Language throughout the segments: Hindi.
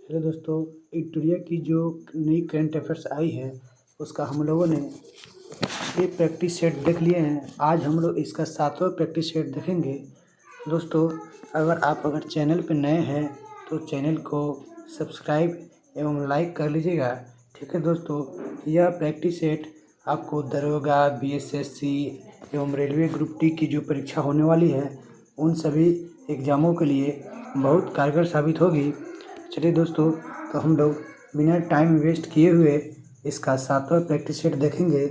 हेलो दोस्तों, विक्टोरिया की जो नई करंट अफेयर्स आई है उसका हम लोगों ने 6 प्रैक्टिस सेट देख लिए हैं। आज हम लोग इसका 7वां प्रैक्टिस सेट देखेंगे। दोस्तों, अगर चैनल पर नए हैं तो चैनल को सब्सक्राइब एवं लाइक कर लीजिएगा। ठीक है दोस्तों, यह प्रैक्टिस सेट आपको दरोगा, बीएसएससी एवं रेलवे ग्रुप डी की जो परीक्षा होने वाली है उन सभी एग्ज़ामों के लिए बहुत कारगर साबित होगी। चलिए दोस्तों, तो हम लोग बिना टाइम वेस्ट किए हुए इसका 7वां प्रैक्टिस सेट देखेंगे।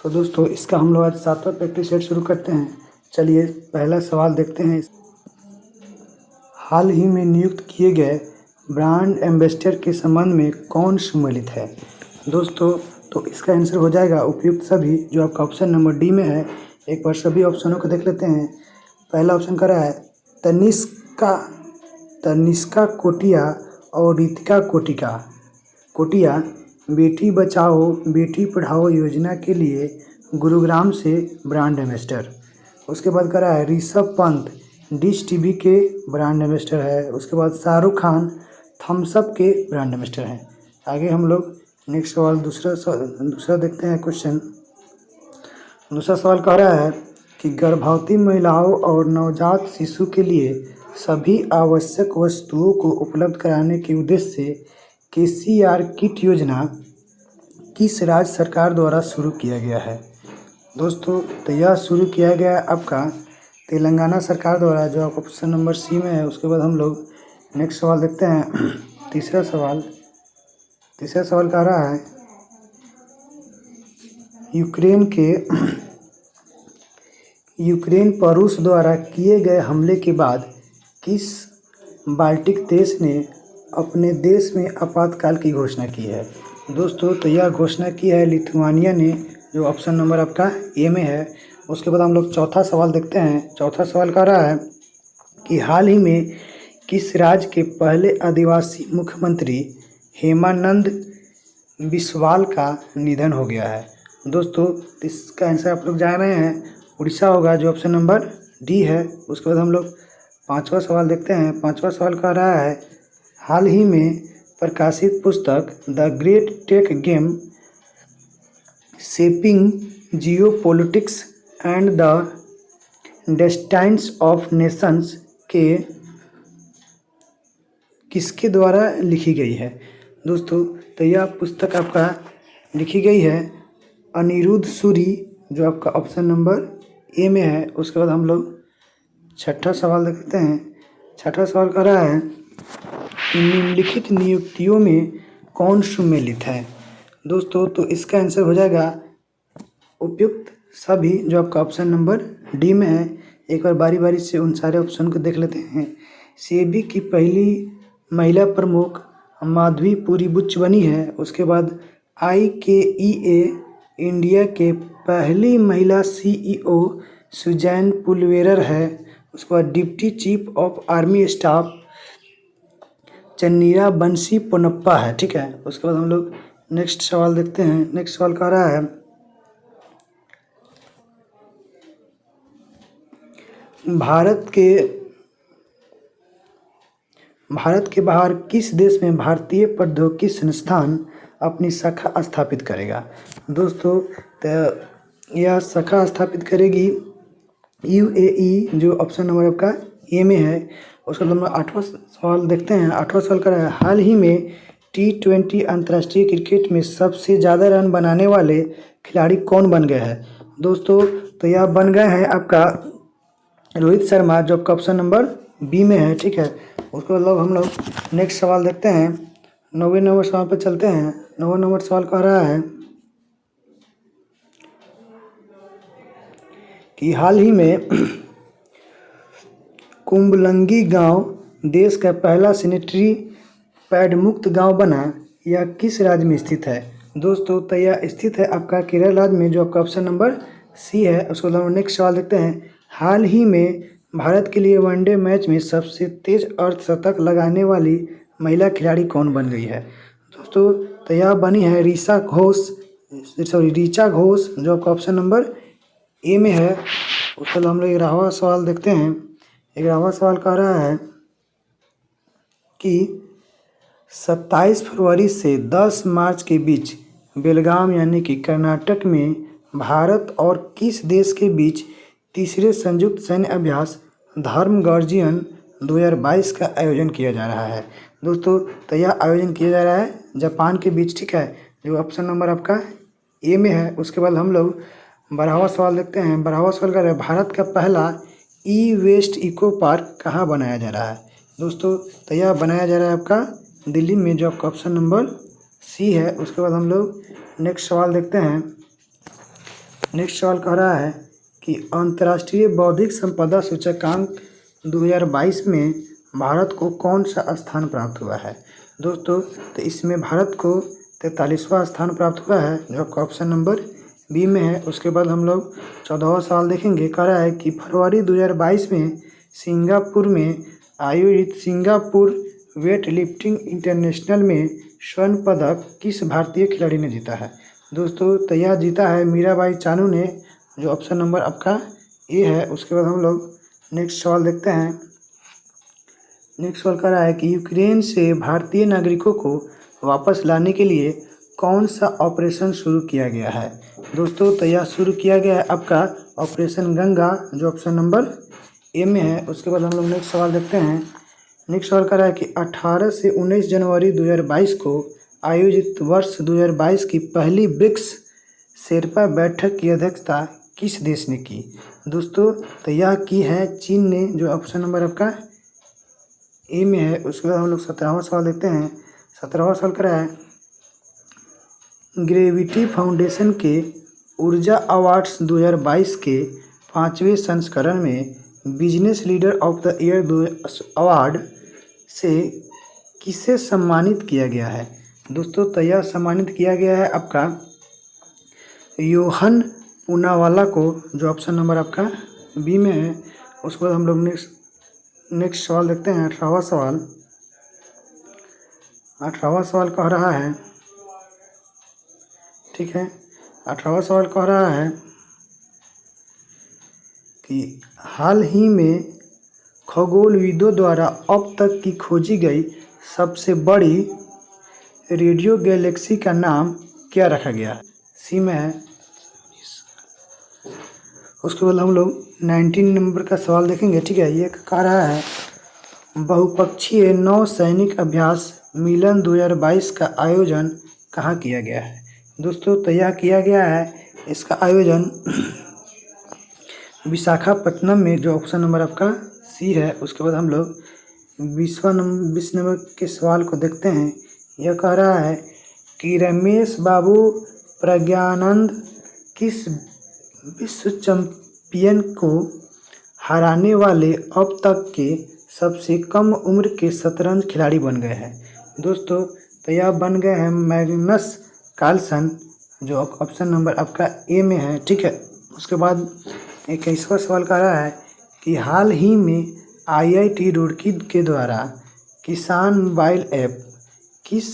तो दोस्तों, इसका हम लोग आज 7वां प्रैक्टिस सेट शुरू करते हैं। चलिए पहला सवाल देखते हैं। हाल ही में नियुक्त किए गए ब्रांड एम्बेसडर के संबंध में कौन सम्मिलित है? दोस्तों, तो इसका आंसर हो जाएगा उपयुक्त सभी, जो आपका ऑप्शन नंबर डी में है। एक बार सभी ऑप्शनों को देख लेते हैं। पहला ऑप्शन कर रहा है तनिष्का कोटिया और रितिका कोटिया बेटी बचाओ बेटी पढ़ाओ योजना के लिए गुरुग्राम से ब्रांड एम्बेसडर। उसके बाद कर रहा है ऋषभ पंत डिश टीवी के ब्रांड एम्बेसडर है। उसके बाद शाहरुख खान थम्स अप के ब्रांड एम्बेसडर हैं। आगे हम लोग नेक्स्ट सवाल दूसरा देखते हैं क्वेश्चन। दूसरा सवाल कह रहा है कि गर्भवती महिलाओं और नवजात शिशु के लिए सभी आवश्यक वस्तुओं को उपलब्ध कराने के उद्देश्य से केसीआर किट योजना किस राज्य सरकार द्वारा शुरू किया गया है? दोस्तों, तो यह शुरू किया गया आपका तेलंगाना सरकार द्वारा, जो आप ऑप्शन नंबर सी में है। उसके बाद हम लोग नेक्स्ट सवाल देखते हैं। तीसरा सवाल कह रहा है यूक्रेन पर रूस द्वारा किए गए हमले के बाद किस बाल्टिक देश ने अपने देश में आपातकाल की घोषणा की है? दोस्तों, तो यह घोषणा की है लिथुआनिया ने, जो ऑप्शन नंबर आपका ए में है। उसके बाद हम लोग चौथा सवाल देखते हैं। चौथा सवाल कह रहा है कि हाल ही में किस राज्य के पहले आदिवासी मुख्यमंत्री हेमानंद बिस्वाल का निधन हो गया है? दोस्तों, इसका आंसर आप लोग जान रहे हैं, उड़ीसा होगा, जो ऑप्शन नंबर डी है। उसके बाद हम लोग पांचवा सवाल देखते हैं। पांचवा सवाल कह रहा है हाल ही में प्रकाशित पुस्तक the great tech game shaping geopolitics and the destinies of nations के किसके द्वारा लिखी गई है? दोस्तों, तो यह पुस्तक आपका लिखी गई है अनिरुद्ध सूरी, जो आपका ऑप्शन नंबर ए में है। उसके बाद हम लोग छठा सवाल देखते हैं। छठा सवाल कह रहा है कि निम्नलिखित नियुक्तियों में कौन सम्मिलित है? दोस्तों, तो इसका आंसर हो जाएगा उपयुक्त सभी, जो आपका ऑप्शन नंबर डी में है। एक बार बारी बारी से उन सारे ऑप्शन को देख लेते हैं। सेबी की पहली महिला प्रमुख माधवी पुरी बुच बनी है। उसके बाद IKEA इंडिया के पहली महिला CEO सुजैन पुलवेरर है। उसके बाद deputy chief of army staff Channira बंसी पोनप्पा है। ठीक है। उसके बाद हम लोग नेक्स्ट सवाल देखते हैं। नेक्स्ट सवाल कह रहा है भारत के बाहर किस देश में भारतीय प्रौद्योगिकी संस्थान अपनी शाखा स्थापित करेगा? दोस्तों, तो यह शाखा स्थापित करेगी UAE, जो ऑप्शन नंबर आपका ए में है। उसके बाद हम लोग आठवां सवाल देखते हैं। आठवां सवाल कर रहा है हाल ही में T20 अंतर्राष्ट्रीय क्रिकेट में सबसे ज़्यादा रन बनाने वाले खिलाड़ी कौन बन गए हैं? दोस्तों, तो यह बन गए हैं आपका रोहित शर्मा, जो आपका ऑप्शन नंबर बी में है। ठीक है। उसके बाद हम लोग नेक्स्ट सवाल देखते हैं। 9वें नंबर सवाल पर चलते हैं। 9वां नंबर सवाल कह रहा है कि हाल ही में कुंबलंगी गांव देश का पहला सैनिटरी पैड मुक्त गांव बना। यह किस राज्य में स्थित है? दोस्तों, तो यह स्थित है आपका केरल राज्य में, जो आपका ऑप्शन नंबर सी है। उसके बाद हम नेक्स्ट सवाल देखते हैं। हाल ही में भारत के लिए वनडे मैच में सबसे तेज अर्धशतक लगाने वाली महिला खिलाड़ी कौन बन गई है? दोस्तों, तो यह बनी है ऋचा घोष, जो आपका ऑप्शन नंबर ए में है। उसके बाद हम लोग 11वां सवाल देखते हैं। 11वां सवाल कह रहा है कि 27 फरवरी से 10 मार्च के बीच बेलगाम यानी कि कर्नाटक में भारत और किस देश के बीच तीसरे संयुक्त सैन्य अभ्यास धर्म गर्जियन 2022 का आयोजन किया जा रहा है। दोस्तों, तो यह आयोजन किया जा रहा है जापान के बीच, ठीक है, जो ऑप्शन नंबर आपका ए में है। उसके बाद हम लोग 12वां सवाल देखते हैं। 12वां सवाल का है, भारत का पहला ई वेस्ट इको पार्क कहाँ बनाया जा रहा है। दोस्तों, तो यह बनाया जा रहा है आपका दिल्ली में, जो आपका ऑप्शन नंबर सी है। उसके बाद हम लोग नेक्स्ट सवाल देखते हैं। नेक्स्ट सवाल कह रहा है कि अंतर्राष्ट्रीय बौद्धिक संपदा सूचकांक 2022 में भारत को कौन सा स्थान प्राप्त हुआ है। दोस्तों, तो इसमें भारत को 43वां स्थान प्राप्त हुआ है, जो आपका ऑप्शन नंबर बी में है। उसके बाद हम लोग 14वां सवाल देखेंगे। कह रहा है कि फरवरी 2022 में सिंगापुर में आयोजित सिंगापुर वेट लिफ्टिंग इंटरनेशनल में स्वर्ण पदक किस भारतीय खिलाड़ी ने जीता है। दोस्तों, तो यह जीता है मीराबाई चानू ने, जो ऑप्शन नंबर आपका ए है। उसके बाद हम लोग नेक्स्ट सवाल देखते हैं। नेक्स्ट सवाल कह रहा है कि यूक्रेन से भारतीय नागरिकों को वापस लाने के लिए कौन सा ऑपरेशन शुरू किया गया है। दोस्तों, तो यह शुरू किया गया है आपका ऑपरेशन गंगा, जो ऑप्शन नंबर ए में है। उसके बाद हम लोग नेक्स्ट सवाल देखते हैं। नेक्स्ट सवाल कर रहा है कि 18 से 19 जनवरी 2022 को आयोजित वर्ष 2022 की पहली ब्रिक्स शेरपा बैठक की अध्यक्षता किस देश ने की। दोस्तों, तो यह की है चीन ने, जो ऑप्शन नंबर आपका ए में है। उसके बाद हम लोग 17वां सवाल देखते हैं। 17वां सवाल कर रहा है, ग्रेविटी फाउंडेशन के ऊर्जा अवार्ड्स 2022 के 5वें संस्करण में business leader of the year award से किसे सम्मानित किया गया है। दोस्तों, तो यह सम्मानित किया गया है आपका योहन पूनावाला को, जो ऑप्शन नंबर आपका बी में है। उसके बाद हम लोग नेक्स्ट सवाल देखते हैं। 18वां सवाल। 18वां सवाल कह रहा है, ठीक है, 18वां सवाल कह रहा है कि हाल ही में खगोलविदों द्वारा अब तक की खोजी गई सबसे बड़ी रेडियो गैलेक्सी का नाम क्या रखा गया। सी में है। उसके बाद हम लोग 19 नंबर का सवाल देखेंगे, ठीक है। ये कह रहा है, बहुपक्षीय नौ सैनिक अभ्यास मिलन 2022 का आयोजन कहाँ किया गया है। दोस्तों, तो यह किया गया है, इसका आयोजन विशाखापट्टनम में, जो ऑप्शन नंबर आपका सी है। उसके बाद हम लोग 20 नंबर के सवाल को देखते हैं। यह कह रहा है कि रमेश बाबू प्रज्ञानंद किस विश्व चैंपियन को हराने वाले अब तक के सबसे कम उम्र के शतरंज खिलाड़ी बन गए हैं। दोस्तों, तो यह बन गए हैं मैग्नस कार्लसन, जो ऑप्शन नंबर आपका ए में है, ठीक है। उसके बाद 21वां सवाल कह रहा है कि हाल ही में IIT रुड़की के द्वारा किसान मोबाइल ऐप किस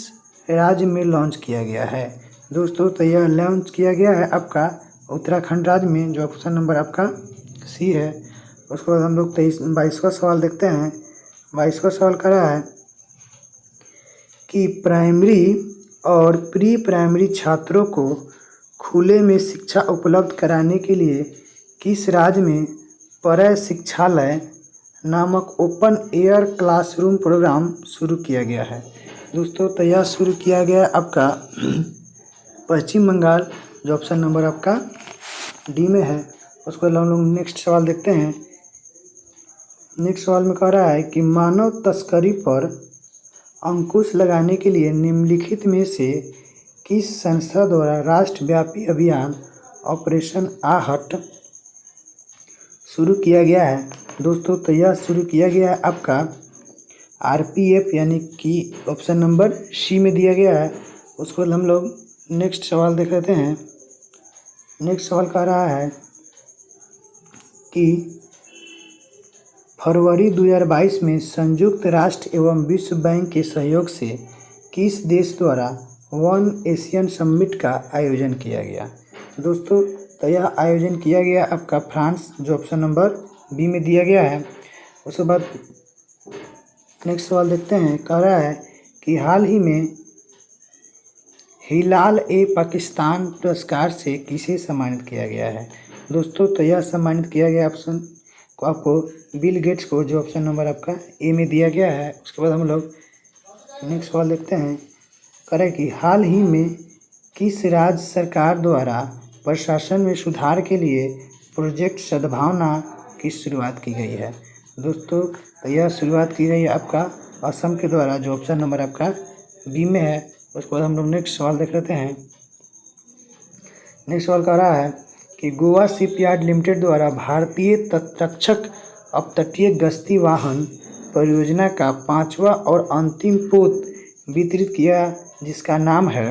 राज्य में लॉन्च किया गया है। दोस्तों, तो यह लॉन्च किया गया है आपका उत्तराखंड राज्य में, जो ऑप्शन नंबर आपका सी है। उसके बाद हम लोग 22वां सवाल देखते हैं। 22वां सवाल कर रहा है कि प्राइमरी और प्री प्राइमरी छात्रों को खुले में शिक्षा उपलब्ध कराने के लिए किस राज्य में परय शिक्षालय नामक ओपन एयर क्लासरूम प्रोग्राम शुरू किया गया है। दोस्तों, तो यह शुरू किया गया आपका पश्चिम बंगाल, जो ऑप्शन नंबर आपका डी में है। उसको हम लोग नेक्स्ट सवाल देखते हैं। नेक्स्ट सवाल में कह रहा है कि मानव तस्करी पर अंकुश लगाने के लिए निम्नलिखित में से किस संस्था द्वारा राष्ट्रव्यापी अभियान ऑपरेशन आहट शुरू किया गया है। दोस्तों, तो यह शुरू किया गया है आपका RPF, यानी कि ऑप्शन नंबर सी में दिया गया है। उसको हम लोग नेक्स्ट सवाल देख लेते हैं। नेक्स्ट सवाल कह रहा है कि फरवरी 2022 में संयुक्त राष्ट्र एवं विश्व बैंक के सहयोग से किस देश द्वारा वन एशियन समिट का आयोजन किया गया। दोस्तों, तो यह आयोजन किया गया आपका फ्रांस, जो ऑप्शन नंबर बी में दिया गया है। उसके बाद नेक्स्ट सवाल देखते हैं। कह रहा है कि हाल ही में हिलाल ए पाकिस्तान पुरस्कार से किसे सम्मानित किया गया है। दोस्तों तो यह सम्मानित किया गया ऑप्शन को आपको बिल गेट्स को, जो ऑप्शन नंबर आपका ए में दिया गया है। उसके बाद हम लोग नेक्स्ट सवाल देखते हैं। करें कि हाल ही में किस राज्य सरकार द्वारा प्रशासन में सुधार के लिए प्रोजेक्ट सद्भावना की शुरुआत की गई है। दोस्तों तो यह शुरुआत की गई है आपका असम के द्वारा, जो ऑप्शन नंबर आपका बी में है। उसके बाद हम लोग नेक्स्ट सवाल देख लेते हैं। नेक्स्ट सवाल कह रहा है कि गोवा शिपयार्ड लिमिटेड द्वारा भारतीय तटरक्षक अपतटीय गश्ती वाहन परियोजना का 5वां और अंतिम पोत वितरित किया, जिसका नाम है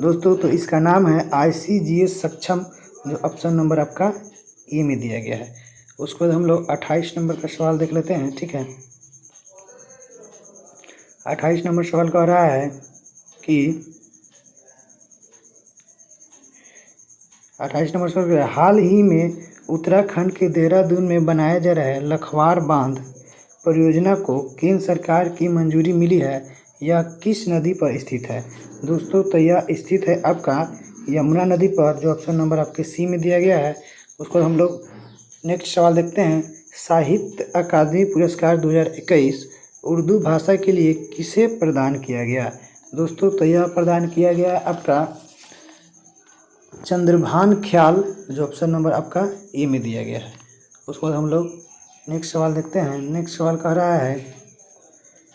दोस्तों तो इसका नाम है ICGS सक्षम, जो ऑप्शन नंबर आपका ए में दिया गया है। उसके बाद हम लोग 28 नंबर का सवाल देख लेते हैं। ठीक है, 28 नंबर सवाल कह रहा है कि 28 नंबर सवाल हाल ही में उत्तराखंड के देहरादून में बनाया जा रहा है लखवार बांध परियोजना को केंद्र सरकार की मंजूरी मिली है। यह किस नदी पर स्थित है। दोस्तों तो यह स्थित है आपका यमुना नदी पर, जो ऑप्शन नंबर आपके सी में दिया गया है। उसको हम लोग नेक्स्ट सवाल देखते हैं। साहित्य अकादमी पुरस्कार 2021 उर्दू भाषा के लिए किसे प्रदान किया गया। दोस्तों तो यह प्रदान किया गया आपका चंद्रभान ख्याल, जो ऑप्शन नंबर आपका ए में दिया गया है। उसके बाद हम लोग नेक्स्ट सवाल देखते हैं। नेक्स्ट सवाल कह रहा है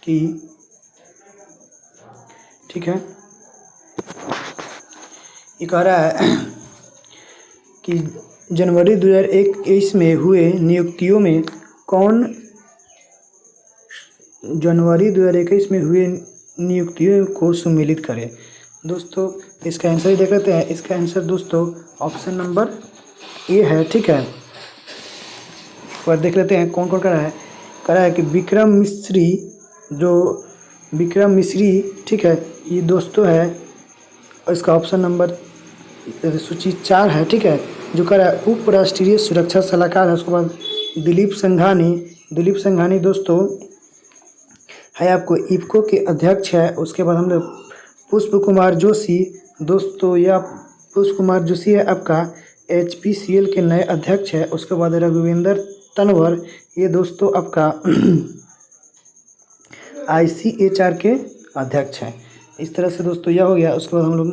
कि ठीक है, ये कह रहा है कि जनवरी 2021 में हुए नियुक्तियों में कौन जनवरी 2021 में हुए नियुक्तियों को सम्मिलित करे। दोस्तों इसका आंसर ही देख लेते हैं। इसका आंसर दोस्तों ऑप्शन नंबर ए है। ठीक है, और देख लेते हैं कौन कौन कर रहा है कि विक्रम मिश्री, ठीक है, ये दोस्तों है। इसका ऑप्शन नंबर सूची 4 है। ठीक है, जो कर रहा है उप राष्ट्रीय सुरक्षा सलाहकार है। उसके बाद दिलीप संघानी दोस्तों है आपको इफ्को के अध्यक्ष है। उसके बाद हम लोग पुष्प कुमार जोशी, दोस्तों यह पुष्प कुमार जोशी है आपका HPCL के नए अध्यक्ष है। उसके बाद रघुवेंद्र तनवर, ये दोस्तों आपका ICHR के अध्यक्ष हैं। इस तरह से दोस्तों यह हो गया। उसके बाद हम लोग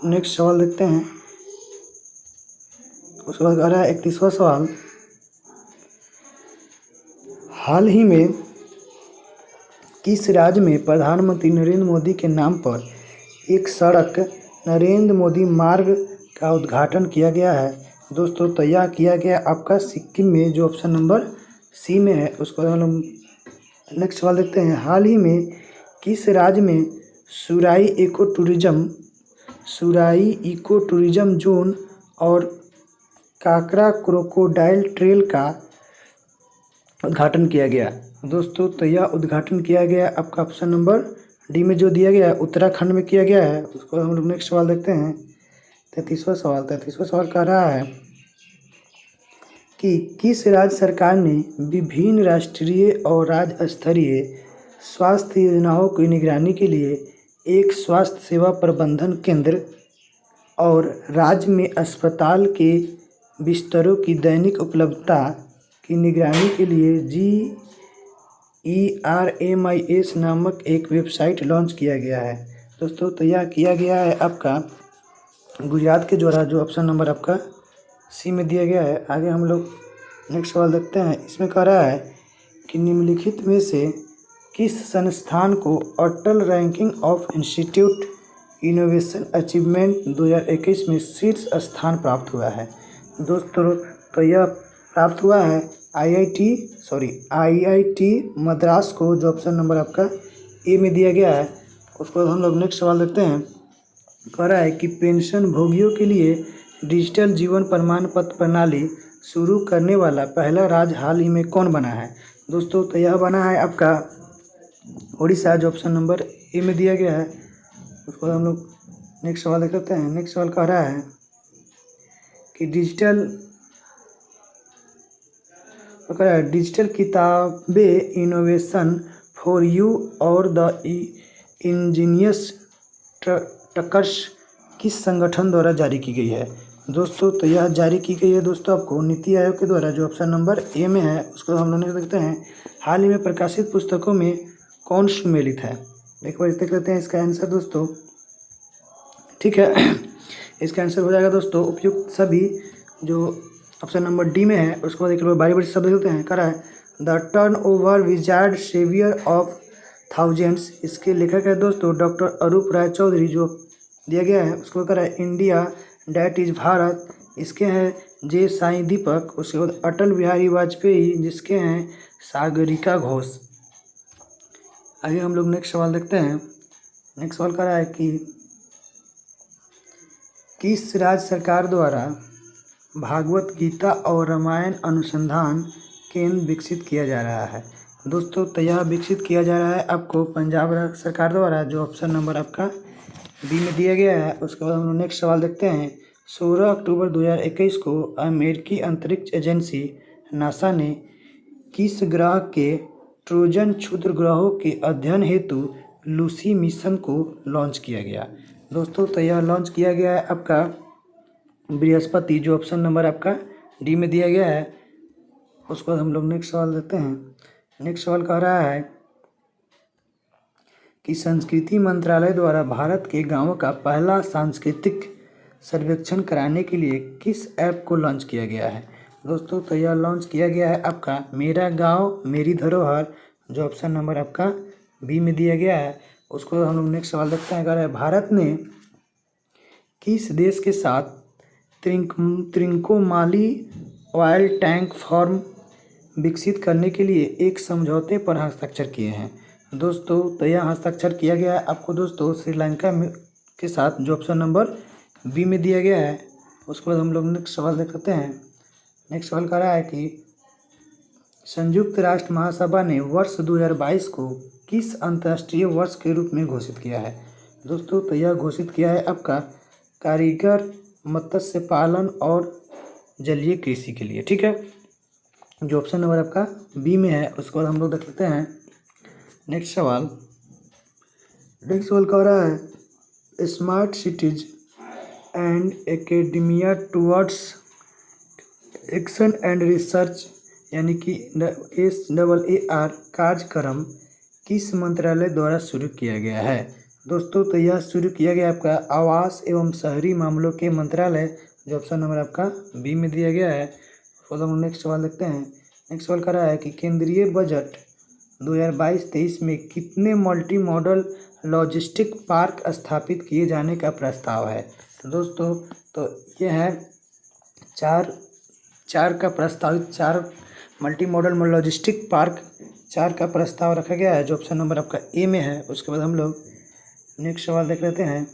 नेक्स्ट सवाल देखते हैं। उसके बाद आ रहा है 31वां सवाल। हाल ही में किस राज्य में प्रधानमंत्री नरेंद्र मोदी के नाम पर एक सड़क नरेंद्र मोदी मार्ग का उद्घाटन किया गया है। दोस्तों तो यह किया गया आपका सिक्किम में, जो ऑप्शन नंबर सी में है। उसको हम लोग नेक्स्ट सवाल देखते हैं। हाल ही में किस राज्य में सुराई इको टूरिज्म जोन और काकरा क्रोकोडाइल ट्रेल का उद्घाटन किया गया। दोस्तों तो यह उद्घाटन किया गया आपका ऑप्शन नंबर डी में, जो दिया गया है उत्तराखंड में किया गया है। उसको हम लोग नेक्स्ट सवाल देखते हैं। 33वां सवाल कह रहा है कि किस राज्य सरकार ने विभिन्न राष्ट्रीय और राज्य स्तरीय स्वास्थ्य योजनाओं की निगरानी के लिए एक स्वास्थ्य सेवा प्रबंधन केंद्र और राज्य में अस्पताल के बिस्तरों की दैनिक उपलब्धता की निगरानी के लिए GERMIS नामक एक वेबसाइट लॉन्च किया गया है। दोस्तों तो यह किया गया है आपका गुजरात के द्वारा, जो ऑप्शन नंबर आपका सी में दिया गया है। आगे हम लोग नेक्स्ट सवाल देखते हैं। इसमें कह रहा है कि निम्नलिखित में से किस संस्थान को Atal ranking of institute innovation achievement 2021 में शीर्ष स्थान प्राप्त हुआ है। दोस्तों तो यह प्राप्त हुआ है IIT मद्रास को, जो ऑप्शन नंबर आपका ए में दिया गया है। उसको हम लोग नेक्स्ट सवाल देखते हैं। कह रहा है कि पेंशन भोगियों के लिए डिजिटल जीवन प्रमाण पत्र प्रणाली शुरू करने वाला पहला राज्य हाल ही में कौन बना है। दोस्तों तो यह बना है आपका उड़ीसा, जो ऑप्शन नंबर ए में दिया गया है। उसको हम लोग नेक्स्ट सवाल देख लेते हैं। नेक्स्ट सवाल कह रहा है कि डिजिटल तो कह रहा है डिजिटल किताबें इनोवेशन फॉर यू और द इंजीनियस टकर्स किस संगठन द्वारा जारी की गई है दोस्तों? तो यह जारी की गई है दोस्तों आपको नीति आयोग के द्वारा, जो ऑप्शन नंबर ए में है उसको हम लोग देखते हैं। हाल ही में प्रकाशित पुस्तकों में कौन सुमेलित है? एक बार देख लेते हैं इसका आंसर दोस्तों। ठीक है, इसका आंसर हो जाएगा दोस्तों उपयुक्त सभी, जो ऑप्शन नंबर डी में है। उसके बाद एक बार बारी बारी शब्द देखते हैं। कह रहा है the turn over wizard saviour of thousands, इसके लेखक है दोस्तों डॉक्टर अरूप राय चौधरी, जो दिया गया है। उसको कह रहा है इंडिया डैट इज भारत, इसके हैं जे साईं दीपक। उसके बाद अटल बिहारी वाजपेयी, जिसके हैं सागरिका घोष। आगे हम लोग नेक्स्ट सवाल देखते हैं। नेक्स्ट सवाल कह रहा है कि किस राज्य सरकार द्वारा भागवत गीता और रामायण अनुसंधान केंद्र विकसित किया जा रहा है दोस्तों? तो यह विकसित किया जा रहा है आपको पंजाब राज्य सरकार द्वारा, जो ऑप्शन नंबर आपका बी में दिया गया है। उसके बाद हम लोग नेक्स्ट सवाल देखते हैं। 16 अक्टूबर 2021 को अमेरिकी अंतरिक्ष एजेंसी नासा ने किस ग्रह के ट्रोजन क्षुद्र ग्रहों के अध्ययन हेतु लूसी मिशन को लॉन्च किया गया दोस्तों? तो यह लॉन्च किया गया है आपका बृहस्पति, जो ऑप्शन नंबर आपका डी में दिया गया है। उसको हम लोग नेक्स्ट सवाल देते हैं। नेक्स्ट सवाल कह रहा है कि संस्कृति मंत्रालय द्वारा भारत के गांवों का पहला सांस्कृतिक सर्वेक्षण कराने के लिए किस ऐप को लॉन्च किया गया है दोस्तों? तो यह लॉन्च किया गया है आपका मेरा गांव मेरी धरोहर, जो ऑप्शन नंबर आपका बी में दिया गया है। उसको हम लोग नेक्स्ट सवाल देखते हैं। कह रहा है भारत ने किस देश के साथ त्रिंकोमाली ऑयल टैंक फार्म विकसित करने के लिए एक समझौते पर हस्ताक्षर किए हैं दोस्तों? तो यह हस्ताक्षर किया गया है आपको दोस्तों श्रीलंका में के साथ, जो ऑप्शन नंबर बी में दिया गया है। उसके बाद हम लोग नेक्स्ट सवाल देखते हैं। नेक्स्ट सवाल कह रहा है कि संयुक्त राष्ट्र महासभा ने वर्ष 2022 को किस अंतर्राष्ट्रीय वर्ष के रूप में घोषित किया है दोस्तों? तो यह घोषित किया है आपका कारीगर मत्स्य पालन और जलीय कृषि के लिए। ठीक है, जो ऑप्शन नंबर आपका बी में है। उसके बाद हम लोग देख लेते हैं नेक्स्ट सवाल। नेक्स्ट सवाल कह रहा है smart cities and academia towards action and research, यानी कि SAAR कार्यक्रम किस मंत्रालय द्वारा शुरू किया गया है दोस्तों? तो यह शुरू किया गया आपका आवास एवं शहरी मामलों के मंत्रालय, जो ऑप्शन नंबर आपका बी में दिया गया है। तो हम नेक्स्ट सवाल देखते हैं। नेक्स्ट सवाल कर रहा है कि केंद्रीय बजट 2022-23 में कितने मल्टी मॉडल लॉजिस्टिक पार्क स्थापित किए जाने का प्रस्ताव है दोस्तों? तो यह है चार का प्रस्तावित 4 मल्टी मॉडल लॉजिस्टिक पार्क 4 का प्रस्ताव रखा गया है, जो ऑप्शन नंबर आपका ए में है। उसके बाद हम लोग नेक्स्ट सवाल देख लेते हैं।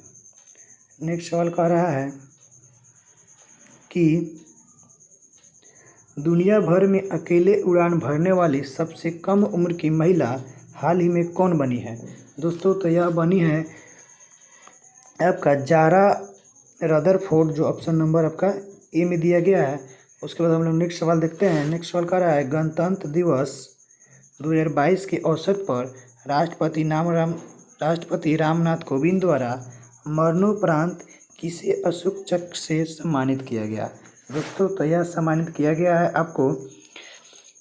नेक्स्ट सवाल कह रहा है कि दुनिया भर में अकेले उड़ान भरने वाली सबसे कम उम्र की महिला हाल ही में कौन बनी है दोस्तों? तो यह बनी है आपका जारा रदरफोर्ड, जो ऑप्शन नंबर आपका ए में दिया गया है। उसके बाद हम लोग नेक्स्ट सवाल देखते हैं। नेक्स्ट सवाल कह रहा है गणतंत्र दिवस 2022 के अवसर पर राष्ट्रपति रामनाथ कोविंद द्वारा मरणोपरांत किसे अशोक चक्र से सम्मानित किया गया दोस्तों? तो यह सम्मानित किया गया है आपको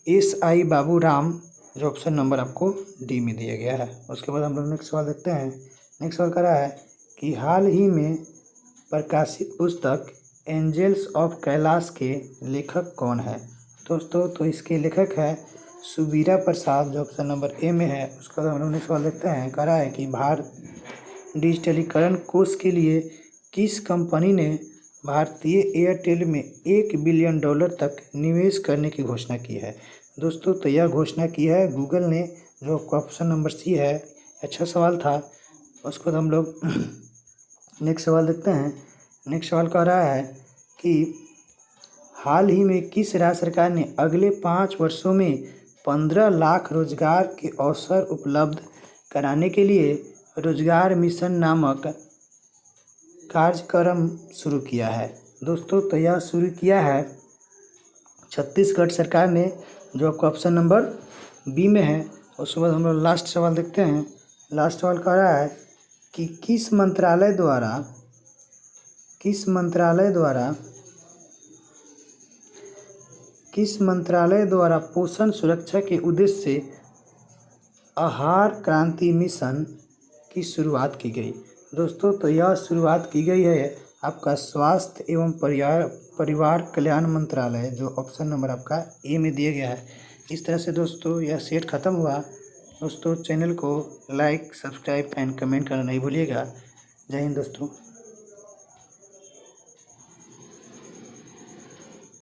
SI बाबू राम, जो ऑप्शन नंबर आपको डी में दिया गया है। उसके बाद हम लोग नेक्स्ट सवाल देखते हैं। नेक्स्ट सवाल कर रहा है कि हाल ही में प्रकाशित पुस्तक एंजल्स ऑफ कैलाश के लेखक कौन है दोस्तों? तो इसके लेखक है सुबीरा प्रसाद, जो ऑप्शन नंबर ए में है। उसके बाद हम लोग नेक्स्ट सवाल देखते हैं। कह रहा है कि भारत डिजिटलीकरण कोष के लिए किस कंपनी ने भारतीय एयरटेल में $1 बिलियन तक निवेश करने की घोषणा की है दोस्तों? तो यह घोषणा की है गूगल ने, जो ऑप्शन नंबर सी है। अच्छा सवाल था। उसके बाद हम लोग नेक्स्ट सवाल देखते हैं। नेक्स्ट सवाल कह रहा है कि हाल ही में किस राज्य सरकार ने अगले 5 वर्षों में 15 लाख रोजगार के अवसर उपलब्ध कराने के लिए रोजगार मिशन नामक कार्यक्रम शुरू किया है दोस्तों? तो यह शुरू किया है छत्तीसगढ़ सरकार ने, जो आपका ऑप्शन नंबर बी में है। उसके बाद हम लोग लास्ट सवाल देखते हैं। लास्ट सवाल कह रहा है कि किस मंत्रालय द्वारा पोषण सुरक्षा के उद्देश्य से आहार क्रांति मिशन की शुरुआत की गई। दोस्तों, तो यह शुरुआत की गई है आपका स्वास्थ्य एवं परिवार कल्याण मंत्रालय, जो ऑप्शन नंबर आपका ए में दिया गया है। इस तरह से दोस्तों यह सेट खत्म हुआ। दोस्तों, चैनल को लाइक, सब्सक्राइब एंड कमेंट करना नहीं भूलिएगा। जय हिंद दोस्तों।